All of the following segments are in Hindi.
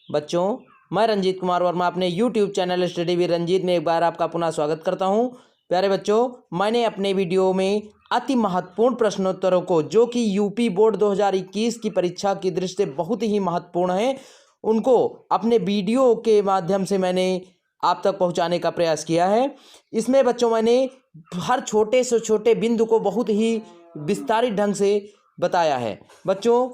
बच्चों, मैं रंजीत कुमार वर्मा अपने YouTube channel study with Ranjeet में एक बार आपका पुनः स्वागत करता हूं। प्यारे बच्चों, मैंने अपने वीडियो में अति महत्वपूर्ण प्रश्नोत्तरों को, जो कि यूपी बोर्ड 2021 की परीक्षा की दृष्टि से बहुत ही महत्वपूर्ण है, उनको अपने वीडियो के माध्यम से मैंने आप तक पहुंचाने का प्रयास किया है। इसमें बच्चों मैंने हर छोटे से छोटे बिंदु को बहुत ही विस्तारित ढंग से बताया है। बच्चों,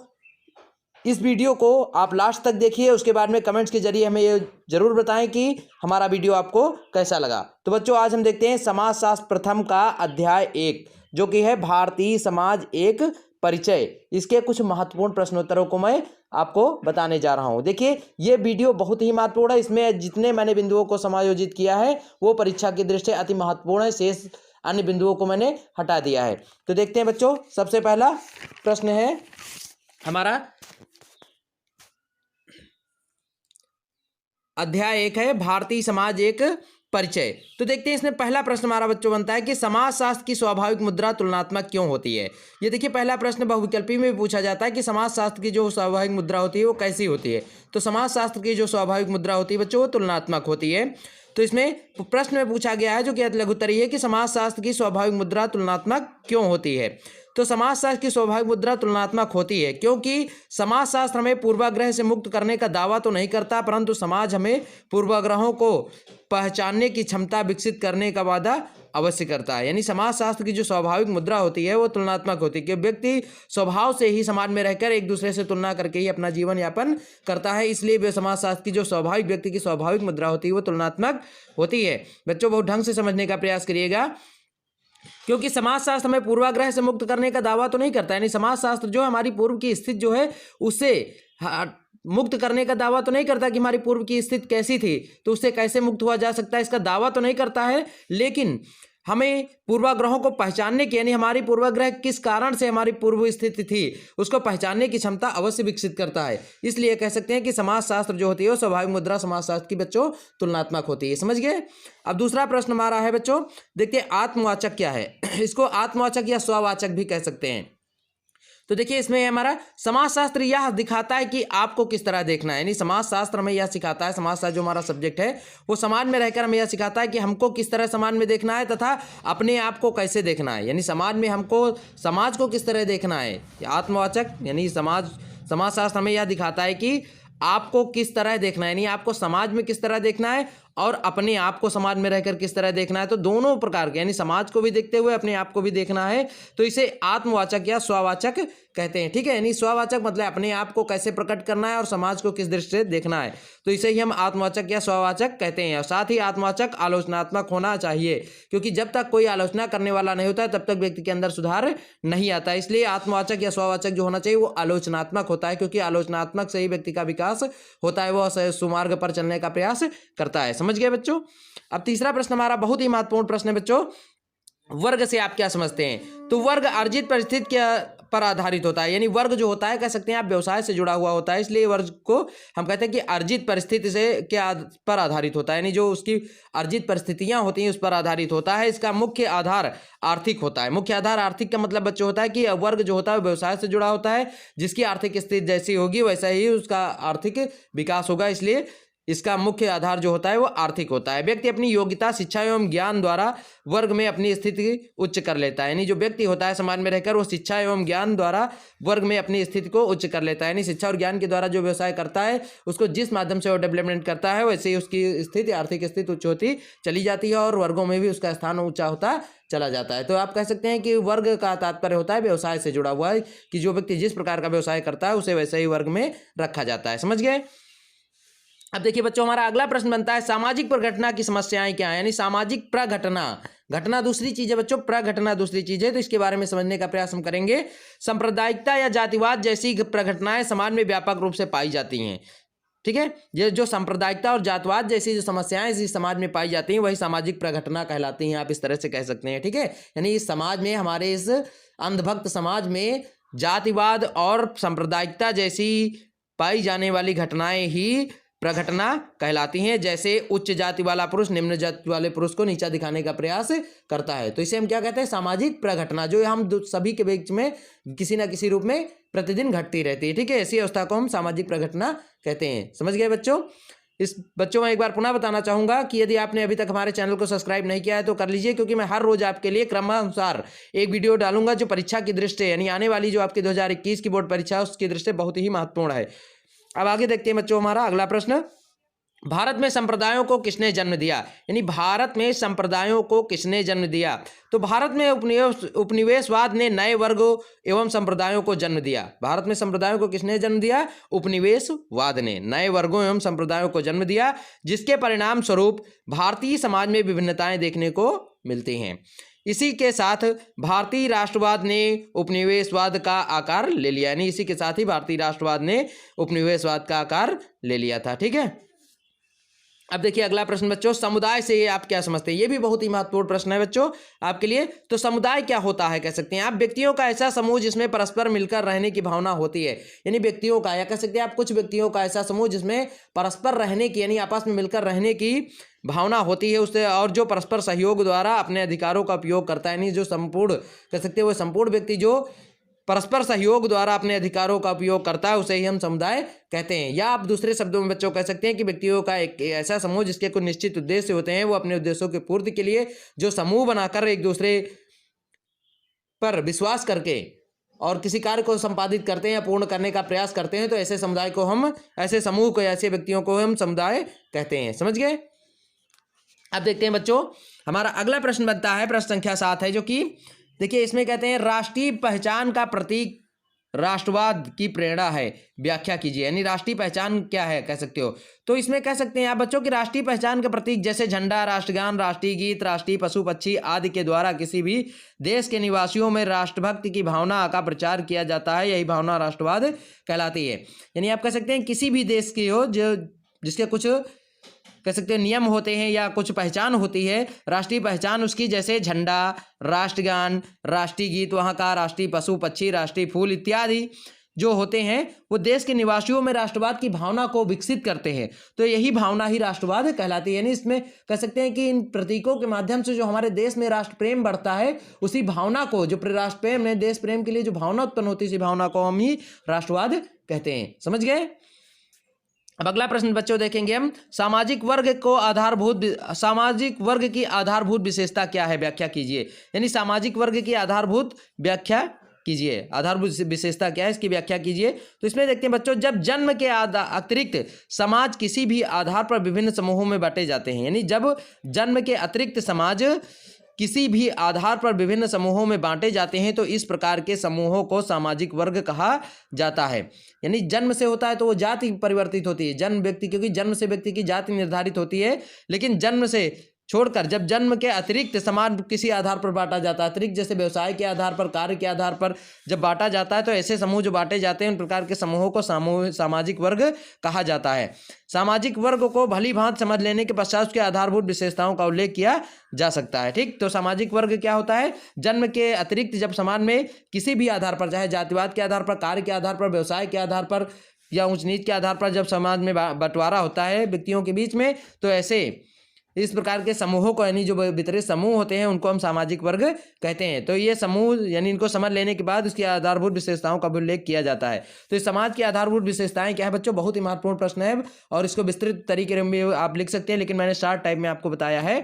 इस वीडियो को आप लास्ट तक देखिए, उसके बाद में कमेंट्स के जरिए हमें ये जरूर बताएं कि हमारा वीडियो आपको कैसा लगा। तो बच्चों, आज हम देखते हैं समाजशास्त्र प्रथम का अध्याय 1, जो कि है भारतीय समाज एक परिचय। इसके कुछ महत्वपूर्ण प्रश्नोत्तरों को मैं आपको बताने जा रहा हूं। देखिए, ये वीडियो बहुत ही महत्वपूर्ण है। इसमें जितने मैंने बिंदुओं को समायोजित किया है वो परीक्षा की दृष्टि से अति महत्वपूर्ण है। शेष अन्य बिंदुओं को मैंने हटा दिया है। तो देखते हैं बच्चों, सबसे पहला प्रश्न है हमारा अध्याय 1 है भारतीय समाज एक परिचय। तो देखते हैं, इसमें पहला प्रश्न हमारा बच्चों बनता है कि समाजशास्त्र की स्वाभाविक मुद्रा तुलनात्मक क्यों होती है। ये देखिए, पहला प्रश्न बहुविकल्पी में भी पूछा जाता है कि समाजशास्त्र की जो स्वाभाविक मुद्रा होती है वो कैसी होती है। तो समाजशास्त्र की जो स्वाभाविक मुद्रा होती है बच्चों, वो तुलनात्मक होती है। तो इसमें प्रश्न में पूछा गया है, जो कि लघुत्तरीय है, कि समाजशास्त्र की स्वाभाविक मुद्रा तुलनात्मक क्यों होती है। तो समाजशास्त्र की स्वाभाविक मुद्रा तुलनात्मक होती है क्योंकि समाजशास्त्र हमें पूर्वाग्रह से मुक्त करने का दावा तो नहीं करता, परंतु समाज हमें पूर्वाग्रहों को पहचानने की क्षमता विकसित करने का वादा अवश्य करता है। यानी समाजशास्त्र की जो स्वाभाविक मुद्रा होती है वो तुलनात्मक होती है, कि व्यक्ति स्वभाव से ही समाज में रहकर एक दूसरे से तुलना करके ही अपना जीवन यापन करता है। इसलिए वे समाजशास्त्र की जो स्वाभाविक व्यक्ति की स्वाभाविक मुद्रा होती है वो तुलनात्मक होती है। बच्चों, बहुत ढंग से समझने का प्रयास करिएगा, क्योंकि समाजशास्त्र हमें पूर्वाग्रह से मुक्त करने का दावा तो नहीं करता। यानी समाजशास्त्र जो हमारी पूर्व की स्थिति जो है उससे मुक्त करने का दावा तो नहीं करता कि हमारी पूर्व की स्थिति कैसी थी तो उससे कैसे मुक्त हुआ जा सकता है, इसका दावा तो नहीं करता है। लेकिन हमें पूर्वाग्रहों को पहचानने की, यानी हमारी पूर्वाग्रह किस कारण से हमारी पूर्व स्थिति थी उसको पहचानने की क्षमता अवश्य विकसित करता है। इसलिए कह सकते हैं कि समाजशास्त्र जो होती है वो स्वाभाविक मुद्रा समाजशास्त्र की बच्चों तुलनात्मक होती है। समझ गए। अब दूसरा प्रश्न हमारा है बच्चों, देखिए आत्मवाचक क्या है। इसको आत्मवाचक या स्ववाचक भी कह सकते हैं। तो देखिए, इसमें हमारा समाजशास्त्र यह दिखाता है कि आपको किस तरह देखना है। यानी समाजशास्त्र हमें यह सिखाता है, समाजशास्त्र जो हमारा सब्जेक्ट है वो समाज में रहकर हमें यह सिखाता है कि हमको किस तरह समाज में देखना है तथा अपने आप को कैसे देखना है। यानी समाज में हमको समाज को किस तरह देखना है। आत्मवाचक यानी समाजशास्त्र हमें यह दिखाता है कि आपको किस तरह देखना है, यानी आपको समाज में किस तरह देखना है और अपने आप को समाज में रहकर किस तरह देखना है। तो दोनों प्रकार के, यानी समाज को भी देखते हुए अपने आप को भी देखना है, तो इसे आत्मवाचक या स्ववाचक कहते हैं। ठीक है, यानी स्ववाचक मतलब अपने आप को कैसे प्रकट करना है और समाज को किस दृष्टि से देखना है, तो इसे ही हम आत्मवाचक या स्ववाचक कहते हैं। और साथ ही आत्मवाचक आलोचनात्मक होना चाहिए, क्योंकि जब तक कोई आलोचना करने वाला नहीं होता है तब तक व्यक्ति के अंदर सुधार नहीं आता। इसलिए आत्मवाचक या स्ववाचक जो होना चाहिए वो आलोचनात्मक होता है, क्योंकि आलोचनात्मक से ही व्यक्ति का विकास होता है, वह सुमार्ग पर चलने का प्रयास करता है। समझ गए बच्चों। अब तीसरा प्रश्न हमारा बहुत ही महत्वपूर्ण प्रश्न है बच्चों, वर्ग से आप क्या समझते हैं। तो वर्ग अर्जित परिस्थिति के पर आधारित होता है। यानी वर्ग जो होता है, कह सकते हैं आप, व्यवसाय से जुड़ा हुआ होता है। इसलिए वर्ग को हम कहते हैं कि अर्जित परिस्थिति से पर आधारित होता है, यानी जो उसकी अर्जित परिस्थितियां होती हैं उस पर आधारित होता है। इसका मुख्य आधार आर्थिक होता है। मुख्य आधार आर्थिक का मतलब बच्चों होता है कि वर्ग जो होता है व्यवसाय से जुड़ा होता है। जिसकी आर्थिक स्थिति जैसी होगी वैसा ही उसका आर्थिक विकास होगा, इसलिए इसका मुख्य आधार जो होता है वो आर्थिक होता है। व्यक्ति अपनी योग्यता, शिक्षा एवं ज्ञान द्वारा वर्ग में अपनी स्थिति उच्च कर लेता है। यानी जो व्यक्ति होता है समाज में रहकर वो शिक्षा एवं ज्ञान द्वारा वर्ग में अपनी स्थिति को उच्च कर लेता है। यानी शिक्षा और ज्ञान के द्वारा जो व्यवसाय करता है उसको जिस माध्यम से वो डेवलपमेंट करता है वैसे ही उसकी स्थिति, आर्थिक स्थिति उच्च होती चली जाती है और वर्गों में भी उसका स्थान ऊंचा होता चला जाता है। तो आप कह सकते हैं कि वर्ग का तात्पर्य होता है व्यवसाय से जुड़ा हुआ है, कि जो व्यक्ति जिस प्रकार का व्यवसाय करता है उसे वैसे ही वर्ग में रखा जाता है। समझ गए। अब देखिए बच्चों, हमारा अगला प्रश्न बनता है सामाजिक प्रघटना की समस्याएं क्या है। यानी सामाजिक प्रघटना, घटना दूसरी चीज है बच्चों, प्रघटना दूसरी चीज है। तो इसके बारे में समझने का प्रयास हम करेंगे। सांप्रदायिकता या जातिवाद जैसी प्रघटनाएं समाज में व्यापक रूप से पाई जाती हैं। ठीक है, ये जो सांप्रदायिकता और जातवाद जैसी जो समस्याएं इस समाज में पाई जाती हैं वही सामाजिक प्रघटना कहलाती हैं, आप इस तरह से कह सकते हैं। ठीक है, यानी इस समाज में, हमारे इस अंधभक्त समाज में जातिवाद और सांप्रदायिकता जैसी पाई जाने वाली घटनाएं ही प्रघटना कहलाती हैं। जैसे उच्च जाति वाला पुरुष निम्न जाति वाले पुरुष को नीचा दिखाने का प्रयास करता है, तो इसे हम क्या कहते हैं? सामाजिक प्रघटना, जो हम सभी के बीच में किसी ना किसी रूप में प्रतिदिन घटती रहती है। ठीक है, ऐसी अवस्था को हम सामाजिक प्रघटना कहते हैं। समझ गए बच्चों? इस बच्चों में एक बार पुनः बताना चाहूंगा कि यदि आपने अभी तक हमारे चैनल को सब्सक्राइब नहीं किया है तो कर लीजिए, क्योंकि मैं हर रोज आपके लिए क्रमानुसार एक वीडियो डालूंगा जो परीक्षा की दृष्टि यानी आने वाली जो आपकी 2021 की बोर्ड परीक्षा है उसकी दृष्टि बहुत ही महत्वपूर्ण है। अब आगे देखते हैं बच्चों हमारा अगला प्रश्न, भारत में संप्रदायों को किसने जन्म दिया? यानी भारत में संप्रदायों को किसने जन्म दिया? तो भारत में उपनिवेशवाद ने नए वर्गों एवं संप्रदायों को जन्म दिया। भारत में संप्रदायों को किसने जन्म दिया? उपनिवेशवाद ने नए वर्गों एवं संप्रदायों को जन्म दिया, जिसके परिणाम स्वरूप भारतीय समाज में विभिन्नताएं देखने को मिलती हैं। इसी के साथ भारतीय राष्ट्रवाद ने उपनिवेशवाद का आकार ले लिया, यानी इसी के साथ ही भारतीय राष्ट्रवाद ने उपनिवेशवाद का आकार ले लिया था। ठीक है, अब देखिए अगला प्रश्न बच्चों, समुदाय से आप क्या समझते हैं? ये भी बहुत ही महत्वपूर्ण प्रश्न है बच्चों आपके लिए। तो समुदाय क्या होता है? कह सकते हैं आप व्यक्तियों का ऐसा समूह जिसमें परस्पर मिलकर रहने की भावना होती है। यानी व्यक्तियों का, या कह सकते हैं आप कुछ व्यक्तियों का ऐसा समूह जिसमें परस्पर रहने की यानी आपस में मिलकर रहने की भावना होती है उससे, और जो परस्पर सहयोग द्वारा अपने अधिकारों का उपयोग करता है। यानी जो संपूर्ण कह सकते हैं वो संपूर्ण व्यक्ति जो परस्पर सहयोग द्वारा अपने अधिकारों का उपयोग करता है उसे ही हम समुदाय कहते हैं। या आप दूसरे शब्दों में बच्चों कह सकते हैं कि व्यक्तियों का एक ऐसा समूह जिसके कुछ निश्चित उद्देश्य होते हैं, वो अपने उद्देश्यों की पूर्ति के लिए जो समूह बनाकर एक दूसरे पर विश्वास करके और किसी कार्य को संपादित करते हैं या पूर्ण करने का प्रयास करते हैं, तो ऐसे समुदाय को हम, ऐसे समूह को, ऐसे व्यक्तियों को हम समुदाय कहते हैं। समझ गए? अब देखते हैं बच्चों हमारा अगला प्रश्न बनता है, प्रश्न संख्या 7 है, जो कि देखिए इसमें कहते हैं राष्ट्रीय पहचान का प्रतीक राष्ट्रवाद की प्रेरणा है, व्याख्या कीजिए। यानी राष्ट्रीय पहचान क्या है कह सकते हो? तो इसमें कह सकते हैं आप बच्चों की राष्ट्रीय पहचान के प्रतीक जैसे झंडा, राष्ट्रगान, राष्ट्रीय गीत, राष्ट्रीय पशु पक्षी आदि के द्वारा किसी भी देश के निवासियों में राष्ट्रभक्ति की भावना का प्रचार किया जाता है, यही भावना राष्ट्रवाद कहलाती है। यानी आप कह सकते हैं किसी भी देश की हो जो जिसके कुछ कह सकते हैं नियम होते हैं या कुछ पहचान होती है, राष्ट्रीय पहचान उसकी, जैसे झंडा, राष्ट्रगान, राष्ट्रीय गीत वहाँ का, राष्ट्रीय पशु पक्षी, राष्ट्रीय फूल इत्यादि जो होते हैं वो देश के निवासियों में राष्ट्रवाद की भावना को विकसित करते हैं, तो यही भावना ही राष्ट्रवाद कहलाती है। यानी इसमें कह सकते हैं कि इन प्रतीकों के माध्यम से जो हमारे देश में राष्ट्र प्रेम बढ़ता है, उसी भावना को, जो राष्ट्र प्रेम है, देश प्रेम के लिए जो भावना उत्पन्न होती है, इसी भावना को हम ही राष्ट्रवाद कहते हैं। समझ गए? अब अगला प्रश्न बच्चों देखेंगे हम, सामाजिक वर्ग की आधारभूत विशेषता क्या है, व्याख्या कीजिए। यानी सामाजिक वर्ग की आधारभूत व्याख्या कीजिए, आधारभूत विशेषता क्या है इसकी व्याख्या कीजिए। तो इसमें देखते हैं बच्चों, जब जन्म के अतिरिक्त समाज किसी भी आधार पर विभिन्न समूहों में बांटे जाते हैं। यानी जब जन्म के अतिरिक्त समाज किसी भी आधार पर विभिन्न समूहों में बांटे जाते हैं तो इस प्रकार के समूहों को सामाजिक वर्ग कहा जाता है। यानी जन्म से होता है तो वो जाति परिवर्तित होती है, जन्म व्यक्ति, क्योंकि जन्म से व्यक्ति की जाति निर्धारित होती है, लेकिन जन्म से छोड़कर जब जन्म के अतिरिक्त समाज किसी आधार पर बांटा जाता है, अतिरिक्त जैसे व्यवसाय के आधार पर, कार्य के आधार पर जब बांटा जाता है, तो ऐसे समूह जो बांटे जाते हैं उन प्रकार के समूहों को सामाजिक वर्ग कहा जाता है। सामाजिक वर्ग को भली भांति समझ लेने के पश्चात उसके आधारभूत विशेषताओं का उल्लेख किया जा सकता है। ठीक, तो सामाजिक वर्ग क्या होता है? जन्म के अतिरिक्त जब समाज में किसी भी आधार पर, चाहे जातिवाद के आधार पर, कार्य के आधार पर, व्यवसाय के आधार पर या ऊंच नीच के आधार पर जब समाज में बंटवारा होता है व्यक्तियों के बीच में, तो ऐसे इस प्रकार के समूहों को, यानी जो वितरित समूह होते हैं उनको हम सामाजिक वर्ग कहते हैं। तो ये समूह यानी इनको समझ लेने के बाद उसकी आधारभूत विशेषताओं का भी उल्लेख किया जाता है। तो इस समाज की आधारभूत विशेषताएं क्या है बच्चों? बहुत ही महत्वपूर्ण प्रश्न है और इसको विस्तृत तरीके में आप लिख सकते हैं, लेकिन मैंने शॉर्ट टाइप में आपको बताया है।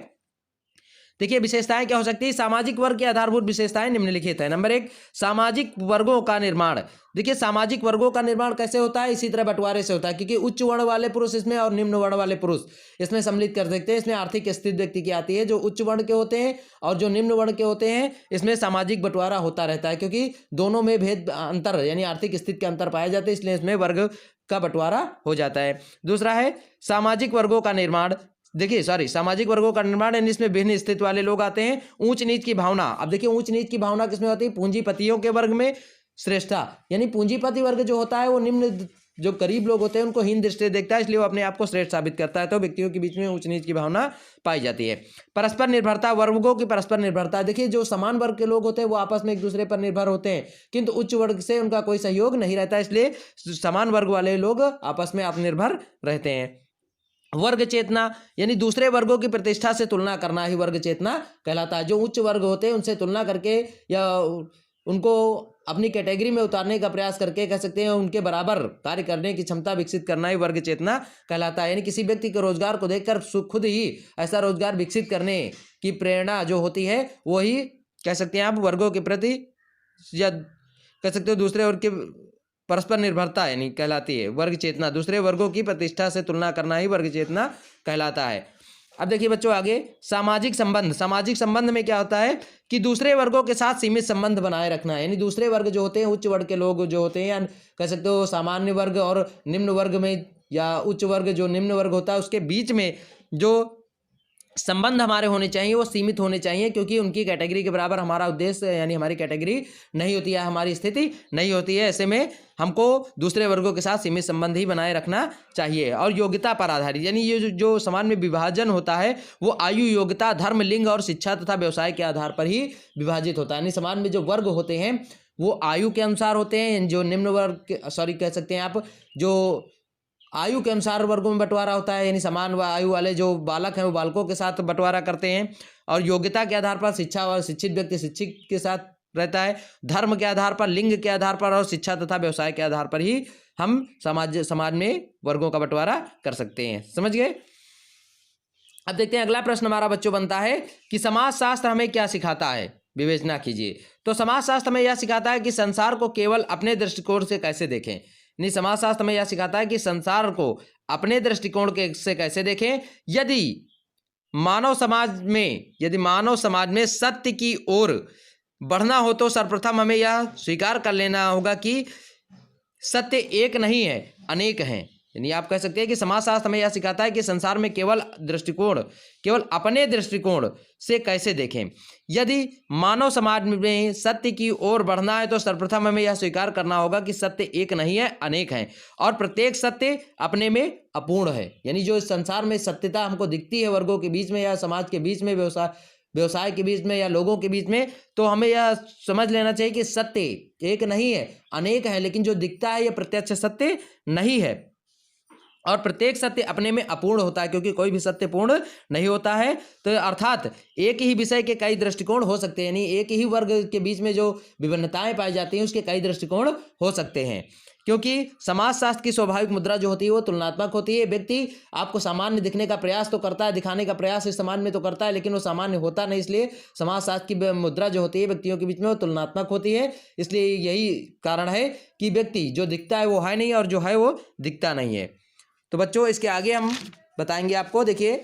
देखिए विशेषताएं क्या हो सकती है? सामाजिक वर्ग की आधारभूत विशेषताएं निम्नलिखित है। नंबर 1, सामाजिक वर्गों का निर्माण। देखिए सामाजिक वर्गों का निर्माण कैसे होता है? इसी तरह बंटवारे से होता है, क्योंकि उच्च वर्ण वाले पुरुष इसमें और निम्न वर्ण वाले पुरुष इसमें सम्मिलित कर सकते हैं। इसमें आर्थिक स्थिति व्यक्ति की आती है, जो उच्च वर्ण के होते हैं और जो निम्न वर्ण के होते हैं इसमें सामाजिक बंटवारा होता रहता है, क्योंकि दोनों में भेद अंतर यानी आर्थिक स्थिति के अंतर पाए जाते हैं, इसलिए इसमें वर्ग का बंटवारा हो जाता है। दूसरा है सामाजिक वर्गों का निर्माण। देखिए सामाजिक वर्गों का निर्माण यानी इसमें भिन्न स्थिति वाले लोग आते हैं। ऊंच नीच की भावना। अब देखिए ऊंच नीच की भावना किसमें होती है? पूंजीपतियों के वर्ग में श्रेष्ठता, यानी पूंजीपति वर्ग जो होता है वो निम्न जो गरीब लोग होते हैं उनको हीन दृष्टि से देखता है, इसलिए वो अपने आप को श्रेष्ठ साबित करता है। तो व्यक्तियों के बीच में ऊंच नीच की भावना पाई जाती है। परस्पर निर्भरता, वर्गों की परस्पर निर्भरता। देखिए जो समान वर्ग के लोग होते हैं वो आपस में एक दूसरे पर निर्भर होते हैं, किंतु उच्च वर्ग से उनका कोई सहयोग नहीं रहता, इसलिए समान वर्ग वाले लोग आपस में आत्मनिर्भर रहते हैं। वर्ग चेतना यानी दूसरे वर्गों की प्रतिष्ठा से तुलना करना ही वर्ग चेतना कहलाता है। जो उच्च वर्ग होते हैं उनसे तुलना करके या उनको अपनी कैटेगरी में उतारने का प्रयास करके कह सकते हैं उनके बराबर कार्य करने की क्षमता विकसित करना ही वर्ग चेतना कहलाता है। यानी किसी व्यक्ति के रोजगार को देखकर खुद ही ऐसा रोजगार विकसित करने की प्रेरणा जो होती है वही कह सकते हैं आप वर्गों के प्रति या कह सकते हो दूसरे वर्ग के परस्पर निर्भरता यानी कहलाती है वर्ग चेतना। दूसरे वर्गों की प्रतिष्ठा से तुलना करना ही वर्ग चेतना कहलाता है। अब देखिए बच्चों आगे सामाजिक संबंध। सामाजिक संबंध में क्या होता है कि दूसरे वर्गों के साथ सीमित संबंध बनाए रखना है। यानी दूसरे वर्ग जो होते हैं उच्च वर्ग के लोग जो होते हैं या कह सकते हो सामान्य वर्ग और निम्न वर्ग में या उच्च वर्ग जो निम्न वर्ग होता है उसके बीच में जो संबंध हमारे होने चाहिए वो सीमित होने चाहिए, क्योंकि उनकी कैटेगरी के बराबर हमारा उद्देश्य यानी हमारी कैटेगरी नहीं होती है, हमारी स्थिति नहीं होती है। ऐसे में हमको दूसरे वर्गों के साथ सीमित संबंध ही बनाए रखना चाहिए। और योग्यता पर आधारित यानी ये जो समाज में विभाजन होता है वो आयु, योग्यता, धर्म, लिंग और शिक्षा तथा व्यवसाय के आधार पर ही विभाजित होता है। यानी समाज में जो वर्ग होते हैं वो आयु के अनुसार होते हैं। जो निम्न वर्ग कह सकते हैं आप जो आयु के अनुसार वर्गों में बंटवारा होता है, यानी समान आयु वाले जो बालक हैं वो बालकों के साथ बंटवारा करते हैं। और योग्यता के आधार पर शिक्षा और शिक्षित व्यक्ति शिक्षित के साथ रहता है। धर्म के आधार पर, लिंग के आधार पर और शिक्षा तथा व्यवसाय के आधार पर ही हम समाज में वर्गों का बंटवारा कर सकते हैं। समझ गए। अब देखते हैं अगला प्रश्न हमारा बच्चों बनता है कि समाजशास्त्र हमें क्या सिखाता है। विवेचना कीजिए। तो समाजशास्त्र हमें यह सिखाता है कि संसार को केवल अपने दृष्टिकोण से कैसे देखें। नहीं, समाजशास्त्र में यह सिखाता है कि संसार को अपने दृष्टिकोण से कैसे देखें। यदि मानव समाज में सत्य की ओर बढ़ना हो तो सर्वप्रथम हमें यह स्वीकार कर लेना होगा कि सत्य एक नहीं है, अनेक हैं। यानी आप कह सकते हैं कि समाजशास्त्र हमें यह सिखाता है कि संसार में केवल अपने दृष्टिकोण से कैसे देखें। यदि मानव समाज में सत्य की ओर बढ़ना है तो सर्वप्रथम हमें यह स्वीकार करना होगा कि सत्य एक नहीं है, अनेक हैं और प्रत्येक सत्य अपने में अपूर्ण है। यानी जो इस संसार में सत्यता हमको दिखती है वर्गों के बीच में या समाज के बीच में, व्यवसाय के बीच में या लोगों के बीच में, तो हमें यह समझ लेना चाहिए कि सत्य एक नहीं है, अनेक है। लेकिन जो दिखता है यह प्रत्यक्ष सत्य नहीं है और प्रत्येक सत्य अपने में अपूर्ण होता है, क्योंकि कोई भी सत्य पूर्ण नहीं होता है। तो अर्थात एक ही विषय के कई दृष्टिकोण हो सकते हैं। यानी एक ही वर्ग के बीच में जो विभिन्नताएं पाई जाती हैं उसके कई दृष्टिकोण हो सकते हैं, क्योंकि समाजशास्त्र की स्वाभाविक मुद्रा जो होती है वो तुलनात्मक होती है। व्यक्ति आपको सामान्य दिखने का प्रयास तो करता है, दिखाने का प्रयास इस समाज में तो करता है, लेकिन वो सामान्य होता नहीं। इसलिए समाजशास्त्र की मुद्रा जो होती है व्यक्तियों के बीच में वो तुलनात्मक होती है। इसलिए यही कारण है कि व्यक्ति जो दिखता है वो है नहीं और जो है वो दिखता नहीं है। तो बच्चों इसके आगे हम बताएंगे आपको। देखिए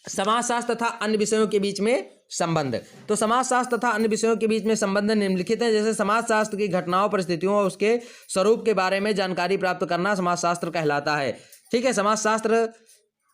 समाजशास्त्र तथा अन्य विषयों के बीच में संबंध। तो समाजशास्त्र तथा अन्य विषयों के बीच में संबंध निम्नलिखित है। जैसे समाजशास्त्र की घटनाओं, परिस्थितियों और उसके स्वरूप के बारे में जानकारी प्राप्त करना समाजशास्त्र कहलाता है। ठीक है। समाजशास्त्र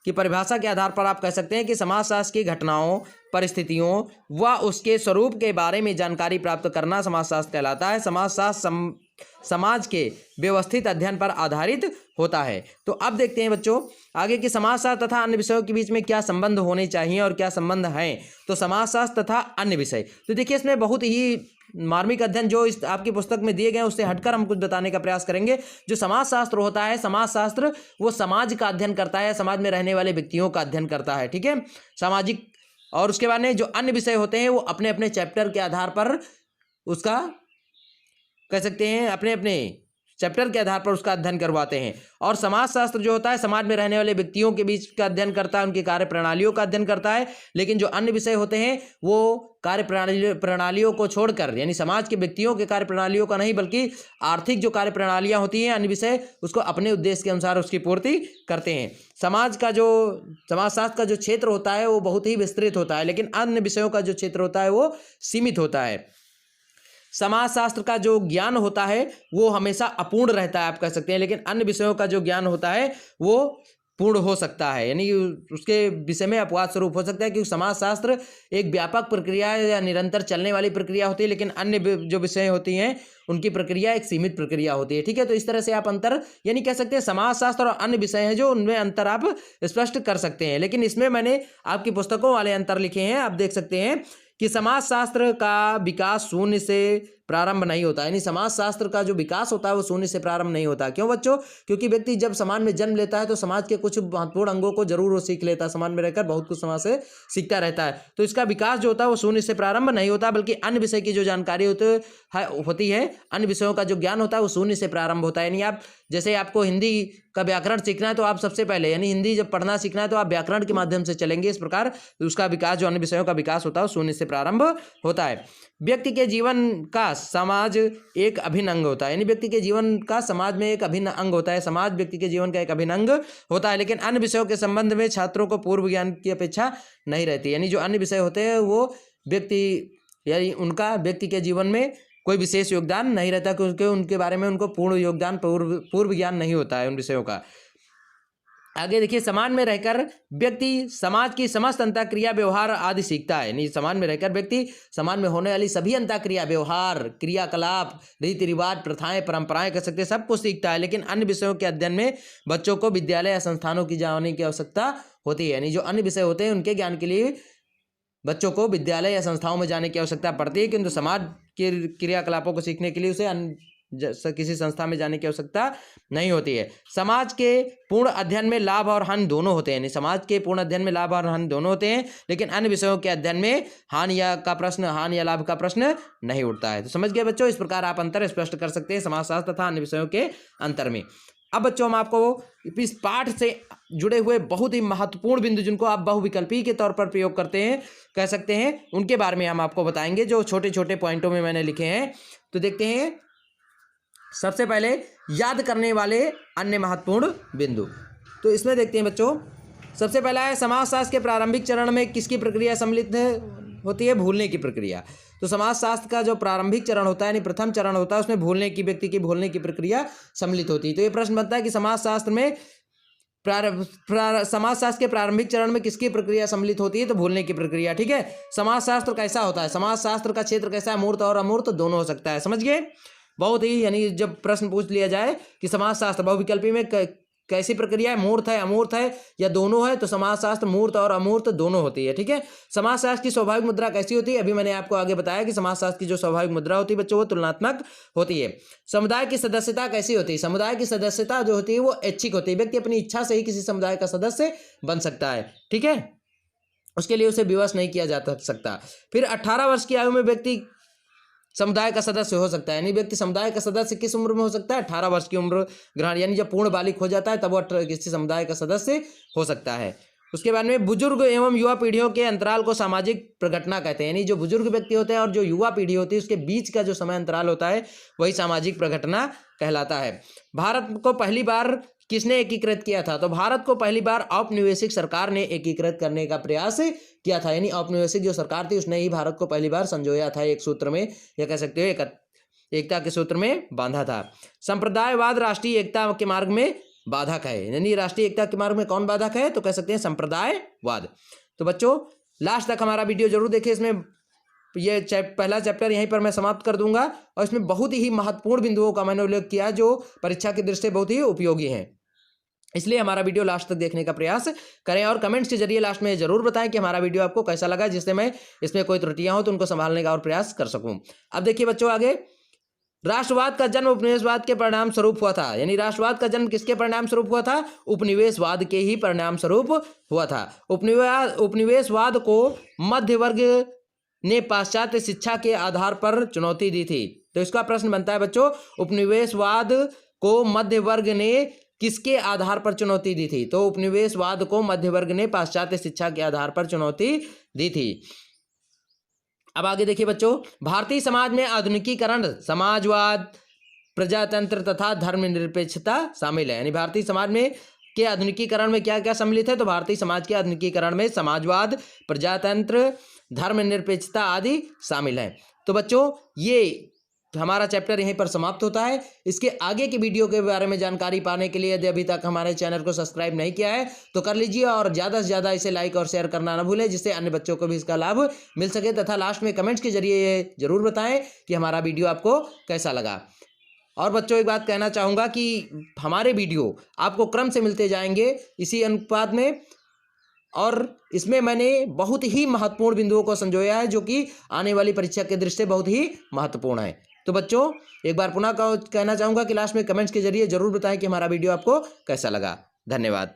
की परिभाषा के आधार पर आप कह सकते हैं कि समाजशास्त्र की घटनाओं, परिस्थितियों व उसके स्वरूप के बारे में जानकारी प्राप्त करना समाजशास्त्र कहलाता है। समाजशास्त्र समाज के व्यवस्थित अध्ययन पर आधारित होता है। तो अब देखते हैं बच्चों आगे कि समाजशास्त्र तथा अन्य विषयों के बीच में क्या संबंध होने चाहिए और क्या संबंध हैं। तो समाजशास्त्र तथा अन्य विषय, तो देखिए इसमें बहुत ही मार्मिक अध्ययन जो इस आपकी पुस्तक में दिए गए हैं उससे हटकर हम कुछ बताने का प्रयास करेंगे। जो समाजशास्त्र होता है, समाजशास्त्र वो समाज का अध्ययन करता है, समाज में रहने वाले व्यक्तियों का अध्ययन करता है। ठीक है, सामाजिक। और उसके बाद में जो अन्य विषय होते हैं वो अपने अपने चैप्टर के आधार पर उसका कह सकते हैं अपने अपने चैप्टर के आधार पर उसका अध्ययन करवाते हैं। और समाजशास्त्र जो होता है समाज में रहने वाले व्यक्तियों के बीच का अध्ययन करता है, उनकी कार्य प्रणालियों का अध्ययन करता है। लेकिन जो अन्य विषय होते हैं वो कार्य प्रणालियों को छोड़कर, यानी समाज के व्यक्तियों के कार्य प्रणालियों का नहीं बल्कि आर्थिक जो कार्य प्रणालियां होती हैं अन्य विषय उसको अपने उद्देश्य के अनुसार उसकी पूर्ति करते हैं। समाजशास्त्र का जो क्षेत्र होता है वो बहुत ही विस्तृत होता है, लेकिन अन्य विषयों का जो क्षेत्र होता है वो सीमित होता है। समाजशास्त्र का जो ज्ञान होता है वो हमेशा अपूर्ण रहता है आप कह सकते हैं, लेकिन अन्य विषयों का जो ज्ञान होता है वो पूर्ण हो सकता है, यानी उसके विषय में अपवाद स्वरूप हो सकता है। क्योंकि समाजशास्त्र एक व्यापक प्रक्रिया या निरंतर चलने वाली प्रक्रिया होती है, लेकिन अन्य जो विषय होती हैं उनकी प्रक्रिया एक सीमित प्रक्रिया होती है। ठीक है, तो इस तरह से आप अंतर यानी कह सकते हैं समाजशास्त्र और अन्य विषय हैं जो उनमें अंतर आप स्पष्ट कर सकते हैं। लेकिन इसमें मैंने आपकी पुस्तकों वाले अंतर लिखे हैं। आप देख सकते हैं कि समाजशास्त्र का विकास शून्य से प्रारंभ नहीं होता, यानी समाज शास्त्र का जो विकास होता है वो शून्य से प्रारंभ नहीं होता। क्यों बच्चों? क्योंकि व्यक्ति जब समाज में जन्म लेता है तो समाज के कुछ महत्वपूर्ण अंगों को जरूर वो सीख लेता है, समाज में रहकर बहुत कुछ समाज से सीखता रहता है। तो इसका विकास जो होता है वो शून्य से प्रारंभ नहीं होता, बल्कि अन्य विषय की जो जानकारी होती है, अन्य विषयों का जो ज्ञान होता है वो शून्य से प्रारंभ होता है। यानी आप जैसे आपको हिंदी का व्याकरण सीखना है तो आप सबसे पहले यानी हिंदी जब पढ़ना सीखना है तो आप व्याकरण के माध्यम से चलेंगे। इस प्रकार उसका विकास जो अन्य विषयों का विकास होता है वो शून्य से प्रारंभ होता है। व्यक्ति के जीवन का समाज एक अभिन्न अंग होता है, यानी व्यक्ति के जीवन का समाज में एक अभिन्न अंग होता है। समाज व्यक्ति के जीवन का एक अभिन्न अंग होता है, लेकिन अन्य विषयों के संबंध में छात्रों को पूर्व ज्ञान की अपेक्षा नहीं रहती। यानी जो अन्य विषय होते हैं वो उनका व्यक्ति के जीवन में कोई विशेष योगदान नहीं रहता, क्योंकि उनके बारे में उनको पूर्व ज्ञान नहीं होता है उन विषयों का। आगे देखिए, समाज में रहकर व्यक्ति समाज की समस्त अंतःक्रिया व्यवहार आदि सीखता है। यानी समाज में रहकर व्यक्ति समाज में होने वाली सभी अंतःक्रिया व्यवहार, क्रियाकलाप, रीति रिवाज, प्रथाएं, परंपराएं कह सकते हैं, सब कुछ सीखता है। लेकिन अन्य विषयों के अध्ययन में बच्चों को विद्यालय या संस्थानों की जाने की आवश्यकता होती है। यानी जो अन्य विषय होते हैं उनके ज्ञान के लिए बच्चों को विद्यालय या संस्थाओं में जाने की आवश्यकता पड़ती है, किंतु समाज के क्रियाकलापों को सीखने के लिए उसे किसी संस्था में जाने की आवश्यकता नहीं होती है। समाज के पूर्ण अध्ययन में लाभ और हानि दोनों होते हैं, यानी समाज के पूर्ण अध्ययन में लाभ और हानि दोनों होते हैं, लेकिन अन्य विषयों के अध्ययन में हानि या लाभ का प्रश्न नहीं उठता है। तो समझ गए बच्चों, इस प्रकार आप अंतर स्पष्ट कर सकते हैं समाजशास्त्र तथा अन्य विषयों के अंतर में। अब बच्चों हम आपको इस पाठ से जुड़े हुए बहुत ही महत्वपूर्ण बिंदु जिनको आप बहुविकल्पी के तौर पर प्रयोग करते हैं कह सकते हैं, उनके बारे में हम आपको बताएंगे, जो छोटे छोटे पॉइंटों में मैंने लिखे हैं। तो देखते हैं, सबसे पहले याद करने वाले अन्य महत्वपूर्ण बिंदु। तो इसमें देखते हैं बच्चों, सबसे पहला है समाजशास्त्र के प्रारंभिक चरण में किसकी प्रक्रिया सम्मिलित होती है? भूलने की प्रक्रिया। तो समाजशास्त्र का जो प्रारंभिक चरण होता है, यानी प्रथम चरण होता है, उसमें व्यक्ति की भूलने की प्रक्रिया सम्मिलित होती है। तो ये प्रश्न बनता है कि समाजशास्त्र में समाजशास्त्र के प्रारंभिक चरण में किसकी प्रक्रिया सम्मिलित होती है? तो भूलने की प्रक्रिया। ठीक है, समाजशास्त्र कैसा होता है? समाजशास्त्र का क्षेत्र कैसा है? मूर्त और अमूर्त दोनों हो सकता है। समझ गए? बहुत ही, यानी जब प्रश्न पूछ लिया जाए कि समाजशास्त्र बहुविकल्पी में कैसी प्रक्रिया है, मूर्त है, अमूर्त है या दोनों है, तो समाजशास्त्र मूर्त और अमूर्त दोनों होती है। ठीक है, समाजशास्त्र की स्वाभाविक मुद्रा कैसी होती है? अभी मैंने आपको आगे बताया कि समाजशास्त्र की जो स्वाभाविक मुद्रा होती है बच्चों वो तुलनात्मक होती है। समुदाय की सदस्यता कैसी होती है? समुदाय की सदस्यता जो होती है वो ऐच्छिक होती है, व्यक्ति अपनी इच्छा से ही किसी समुदाय का सदस्य बन सकता है। ठीक है, उसके लिए उसे विवश नहीं किया जा सकता। फिर 18 वर्ष की आयु में व्यक्ति समुदाय का सदस्य हो सकता है, यानी व्यक्ति समुदाय का सदस्य किस उम्र में हो सकता है? 18 वर्ष की उम्र ग्रहण, यानी जब पूर्ण बालिग हो जाता है तब वो किसी समुदाय का सदस्य हो सकता है। उसके बाद में बुजुर्ग एवं युवा पीढ़ियों के अंतराल को सामाजिक प्रघटना कहते हैं, यानी जो बुजुर्ग व्यक्ति होते हैं और जो युवा पीढ़ी होती है उसके बीच का जो समय अंतराल होता है वही सामाजिक प्रघटना कहलाता है। भारत को पहली बार किसने एकीकृत किया था? तो भारत को पहली बार औपनिवेशिक सरकार ने एकीकृत करने का प्रयास किया था, यानी औपनिवेशिक जो सरकार थी उसने ही भारत को पहली बार संजोया था एक सूत्र में, या कह सकते हो एकता के सूत्र में बांधा था। संप्रदायवाद राष्ट्रीय एकता के मार्ग में बाधक है, यानी राष्ट्रीय एकता के मार्ग में कौन बाधक है? तो कह सकते हैं संप्रदायवाद। तो बच्चों लास्ट तक हमारा वीडियो जरूर देखिए, इसमें ये पहला चैप्टर यहीं पर मैं समाप्त कर दूंगा, और इसमें बहुत ही महत्वपूर्ण बिंदुओं का मैंने उल्लेख किया जो परीक्षा की दृष्टि से बहुत ही उपयोगी हैं, इसलिए हमारा वीडियो लास्ट तक देखने का प्रयास करें और कमेंट्स के जरिए लास्ट में जरूर बताएं कि हमारा वीडियो आपको कैसा लगा, जिससे मैं इसमें कोई त्रुटियां हो तो उनको संभालने का और प्रयास कर सकूं। अब देखिए बच्चों, आगे राष्ट्रवाद का जन्म उपनिवेशवाद के परिणाम स्वरूप हुआ था, यानी राष्ट्रवाद का जन्म किसके परिणाम स्वरूप हुआ था? उपनिवेशवाद के ही परिणाम स्वरूप हुआ था। उपनिवेशवाद को मध्य वर्ग ने पाश्चात्य शिक्षा के आधार पर चुनौती दी थी। तो इसका प्रश्न बनता है बच्चों, उपनिवेशवाद को मध्य वर्ग ने किसके आधार पर चुनौती दी थी? तो उपनिवेशवाद को मध्य वर्ग ने पाश्चात्य शिक्षा के आधार पर चुनौती दी थी। अब आगे देखिए बच्चों, भारतीय समाज में आधुनिकीकरण, समाजवाद, प्रजातंत्र तथा धर्मनिरपेक्षता शामिल है, यानी भारतीय समाज में के आधुनिकीकरण में क्या क्या सम्मिलित है? तो भारतीय समाज के आधुनिकीकरण में समाजवाद, प्रजातंत्र, धर्मनिरपेक्षता आदि शामिल है। तो बच्चों ये हमारा चैप्टर यहीं पर समाप्त होता है। इसके आगे की वीडियो के बारे में जानकारी पाने के लिए यदि अभी तक हमारे चैनल को सब्सक्राइब नहीं किया है तो कर लीजिए, और ज़्यादा से ज़्यादा इसे लाइक और शेयर करना ना भूलें, जिससे अन्य बच्चों को भी इसका लाभ मिल सके, तथा लास्ट में कमेंट्स के जरिए ये जरूर बताएं कि हमारा वीडियो आपको कैसा लगा। और बच्चों एक बात कहना चाहूँगा कि हमारे वीडियो आपको क्रम से मिलते जाएंगे इसी अनुपात में, और इसमें मैंने बहुत ही महत्वपूर्ण बिंदुओं को संजोया है जो कि आने वाली परीक्षा के दृष्टि से बहुत ही महत्वपूर्ण है। तो बच्चों एक बार पुनः कहना चाहूँगा कि लास्ट में कमेंट्स के जरिए जरूर बताएं कि हमारा वीडियो आपको कैसा लगा। धन्यवाद।